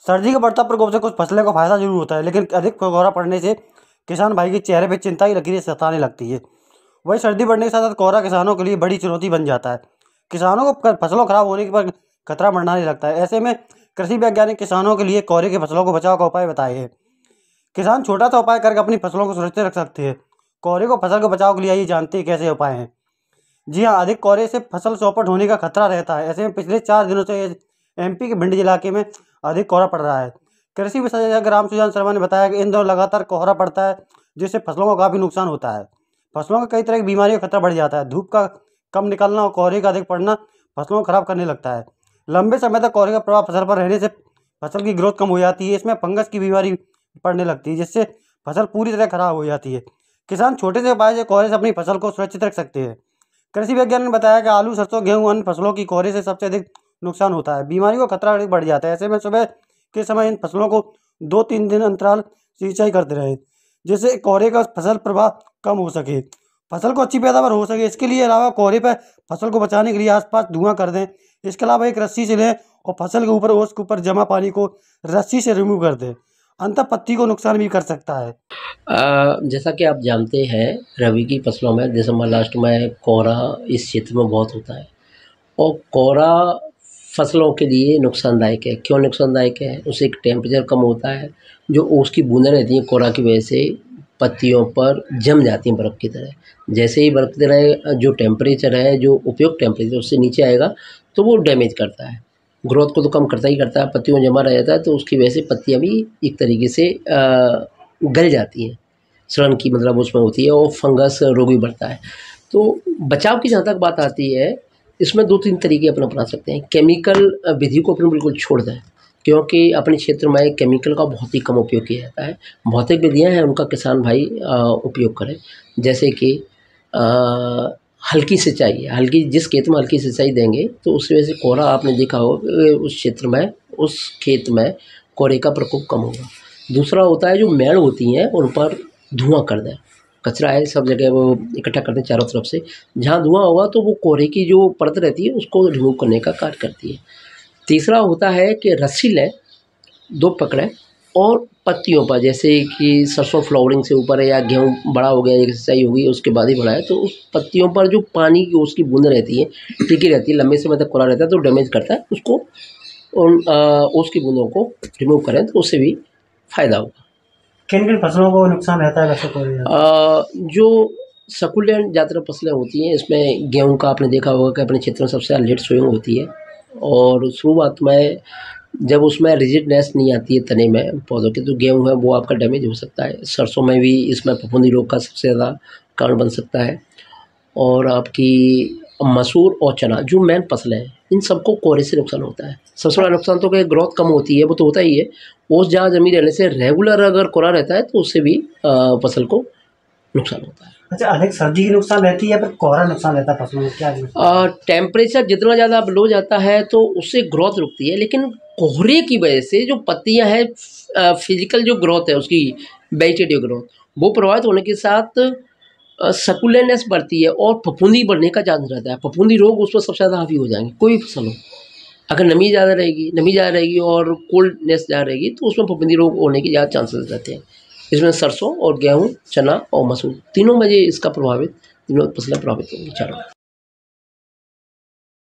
सर्दी का बढ़ता प्रकोप से कुछ फसलों को फायदा जरूर होता है, लेकिन अधिक कोहरा पड़ने से किसान भाई के चेहरे पे चिंता की लकीरें सताने लगती है। वही सर्दी बढ़ने के साथ साथ कोहरा किसानों के लिए बड़ी चुनौती बन जाता है। किसानों को फसलों खराब होने पर खतरा मंडराने लगता है। ऐसे में कृषि वैज्ञानिक किसानों के लिए कोहरे की फसलों को बचाव का उपाय बताए हैं। किसान छोटा सा उपाय करके अपनी फसलों को सुरक्षित रख सकते हैं। कोहरे को फसल को बचाव के लिए आइए जानते हैं कैसे उपाय हैं। जी हाँ, अधिक कोहरे से फसल चौपट होने का खतरा रहता है। ऐसे में पिछले 4 दिनों से एमपी के भिंड इलाके में अधिक कोहरा पड़ रहा है। कृषि विशेषज्ञ राम सुजान शर्मा ने बताया कि इन दिनों लगातार कोहरा पड़ता है, जिससे फसलों को काफ़ी नुकसान होता है। फसलों का कई तरह की बीमारियों का खतरा बढ़ जाता है। धूप का कम निकलना और कोहरे का अधिक पड़ना फसलों को खराब करने लगता है। लंबे समय तक कोहरे का प्रभाव फसल पर रहने से फसल की ग्रोथ कम हो जाती है। इसमें फंगस की बीमारी पड़ने लगती है, जिससे फसल पूरी तरह खराब हो जाती है। किसान छोटे से उपाय से कोहरे से अपनी फसल को सुरक्षित रख सकते हैं। कृषि वैज्ञानिक ने बताया कि आलू, सरसों, गेहूं अन्य फसलों की कोहरे से सबसे अधिक नुकसान होता है। बीमारी का खतरा अधिक बढ़ जाता है। ऐसे में सुबह के समय इन फसलों को 2-3 दिन अंतराल सिंचाई करते रहे, जिससे कोहरे का फसल प्रभाव कम हो सके, फसल को अच्छी पैदावार हो सके। इसके लिए अलावा कोहरे पर फसल को बचाने के लिए आसपास धुआं कर दें। इसके अलावा एक रस्सी से लें और फसल के ऊपर ओस के ऊपर जमा पानी को रस्सी से रिमूव कर दें। अंततः पत्ती को नुकसान भी कर सकता है। जैसा कि आप जानते हैं, रबी की फसलों में दिसंबर लास्ट में कोहरा इस क्षेत्र में बहुत होता है और कोहरा फसलों के लिए नुकसानदायक है। क्यों नुकसानदायक है? उससे एक टेम्परेचर कम होता है, जो ओस की बूंदें रहती हैं कोहरा की वजह से पत्तियों पर जम जाती हैं बर्फ़ की तरह। जैसे ही बर्फ़ की तरह जो टेम्परेचर है, जो उपयुक्त टेम्परेचर उससे नीचे आएगा तो वो डैमेज करता है, ग्रोथ को तो कम करता ही करता है, पत्तियों में जमा रह जाता है, तो उसकी वजह से पत्तियाँ भी एक तरीके से गल जाती हैं, सड़न की मतलब उसमें होती है और फंगस रोग भी बढ़ता है। तो बचाव की जहाँ तक बात आती है, इसमें 2-3 तरीके अपन अपना सकते हैं। केमिकल विधि को अपन बिल्कुल छोड़ दें, क्योंकि अपने क्षेत्र में केमिकल का बहुत ही कम उपयोग किया जाता है। भौतिक विधियाँ हैं, उनका किसान भाई उपयोग करें। जैसे कि हल्की सिंचाई है, हल्की जिस खेत में हल्की सिंचाई देंगे तो उस वजह से कोहरा आपने देखा होगा उस क्षेत्र में, उस खेत में कोहरे का प्रकोप कम होगा। दूसरा होता है जो मेड़ होती हैं उन पर धुआं कर दें, कचरा है सब जगह वो इकट्ठा कर दें चारों तरफ से, जहाँ धुआं होगा तो वो कोहरे की जो परत रहती है उसको रिमूव करने का कार्य करती है। तीसरा होता है कि रस्सी लें, 2 पकड़ें और पत्तियों पर, जैसे कि सरसों फ्लावरिंग से ऊपर है या गेहूँ बड़ा हो गया, एक सिंचाई होगी उसके बाद ही बढ़ाए, तो उस पत्तियों पर जो पानी की उसकी बूंदें रहती है टिकी रहती है, लंबे समय तक कोहरा रहता है तो डैमेज करता है उसको, उन उसकी बूंदों को रिमूव करें तो उससे भी फ़ायदा होगा। किन किन फसलों को नुकसान रहता है वैसे कोहरे? जो सकुलेंट ज़्यादातर फसलें होती हैं, इसमें गेहूँ का आपने देखा होगा कि अपने क्षेत्र में सबसे ज़्यादा लेट सोइंग होती है और शुरुआत में जब उसमें रिजिडनेस नहीं आती है तने में पौधों के, तो गेहूँ है वो आपका डैमेज हो सकता है। सरसों में भी इसमें फफूंदी रोग का सबसे ज़्यादा कारण बन सकता है और आपकी मसूर और चना जो मेन फसलें हैं, इन सबको कोहरे से नुकसान होता है। सबसे बड़ा नुकसान तो क्या, ग्रोथ कम होती है, वो तो होता ही है। ओस जहाँ जमी रहने से रेगुलर अगर कोहरा रहता है तो उससे भी फसल को नुकसान होता है। अच्छा, अधिक सर्दी की नुकसान रहती है पर कोहरा नुकसान रहता है फसलों में, क्या? टेम्परेचर जितना ज़्यादा लो जाता है तो उससे ग्रोथ रुकती है, लेकिन कोहरे की वजह से जो पत्तियां हैं, फिजिकल जो ग्रोथ है उसकी, वेजिटेटिव ग्रोथ, वो प्रभावित होने के साथ सकुलेंटनेस बढ़ती है और फफूंदी बढ़ने का चांस रहता है। फफूंदी रोग उस पर सबसे ज़्यादा हावी हो जाएंगे, कोई भी फसल हो। अगर नमी ज़्यादा रहेगी और कोल्डनेस ज़्यादा रहेगी तो उसमें फफूंदी रोग होने के ज़्यादा चांसेस रहते हैं। इसमें सरसों और गेहूँ, चना और मसूर तीनों में ये इसका प्रभावित, तीनों फसलें प्रभावित होंगी चारों।